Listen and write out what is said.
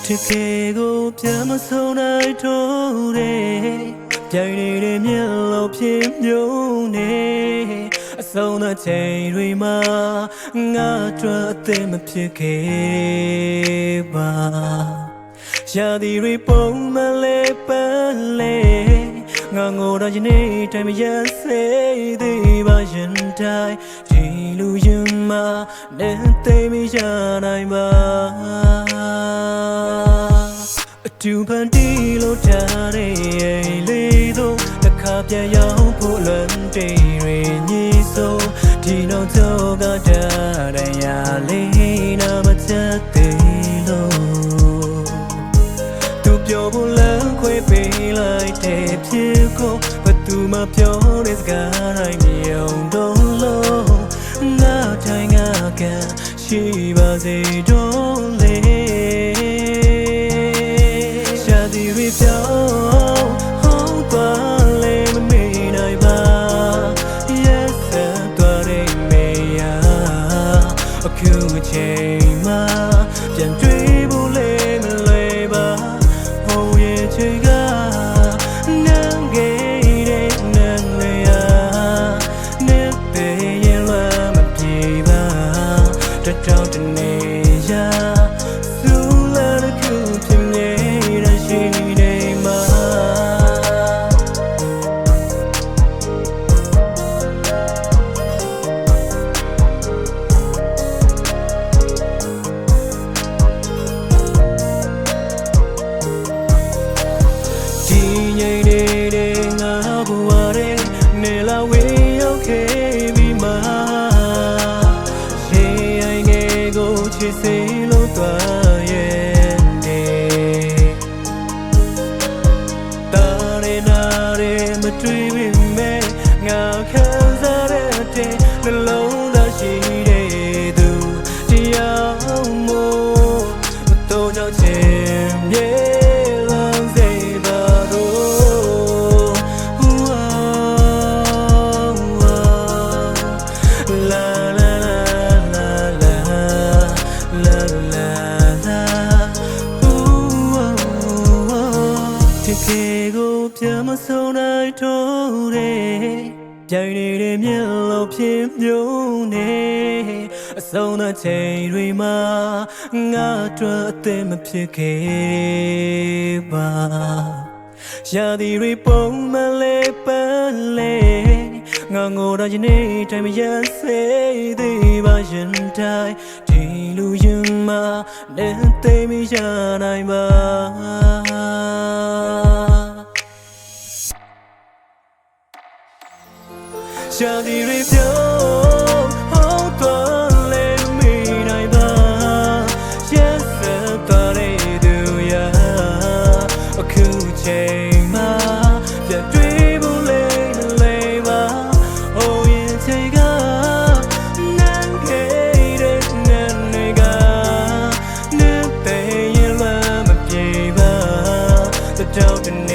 တစ်ခေကိုပြန်မဆုံးနိုင်တော့တဲ့ပြိုင်နေတဲ့မျက်လုံးဖြင်းမြုံနေအဆုံးတဲ့ချိန်တွေမှာငါတို့အသက်မဖြစ်ခဲ့ပါရာသီတွေပုံမှန်လေးပန်းလေးငါငိုတော့ယနေ့တိုင်းမရစေသေးပါရင်တိုင်းဒီလူရင်မှာနဲ့သိမရနိုင်ပါအတူဖန်တီးလို့ထားတဲ့လေးတို့တစ်ခါပြန်ရောက်ဖို့လွန်တေးတွေညီဆိုဒီနောက်တော့ကတရားလေးနာမချက်သေးလို့သူပြောဖို့လမ်းခွဲပေးလိုက်တဲ့ဖြစ်ကိုဘယ်သူမှပြောတဲ့စကားတိုင်းမယုံတော့လို့ငါတိုင်းငါကရှိပါစေတော့လေရှာဒီရီပြောင်းဟောင်းသွားလေမမေ့နိုင်ပါ Yes သွားတဲ့မေယာအခုအချိန်မှာပြန်တွေ့ဖို့လေမလွယ်ပါဟိုရဲ့ချေကနန်းခဲ့တဲ့နန်းနေရာနေတဲ့ရင်လွမ်းမပြေပါတတောင်းတနေရာစူလာတဲ့ခုဖြစ်နေတာရှိနေမှာဒီငိမ့်နေတဲ့ငါဘဝရဲ့နေလာဝေးရောက်ခဲ့ပြီးမှရေအိုင်ငယ်ကိုချစ်စေလို့သွားရဲ့နေတာရနာရမတွေ့ပေမဲ့ငါခံစားရတဲ့နှလုံးသားရှိတဲ့သူတရားမို့မတော်ကြောင့်ခြင်းမြေတစ်ခေကိုပြန်မဆုံးနိုင်တော့တဲ့ပြိုင်နေတဲ့မျက်လုံးဖြင်းမြုံနေအဆုံးတဲ့ချိန်တွေမှာငါတို့အသက်မဖြစ်ခဲ့ပါရာသီတွေပုံမှန်လေးပန်းလေးငါငိုတော့ယနေ့တိုင်းမရစေသေးပါရင်တိုင်းဒီလူရင်မှာနဲ့သိမရနိုင်ပါရှာဒီရီပြောင်းဟောင်းသွားလေမိနိုင်ပါ Yes သွားတဲ့သူရာအခုချိန်မှာပြန်တွေ့ဖို့လေမလဲပါဟိုရင်ချိန်ကနန်းခဲ့တဲ့နန်းတွေကနေတဲ့ရင်လွမ်းမပြေပါတတောင်းတနေ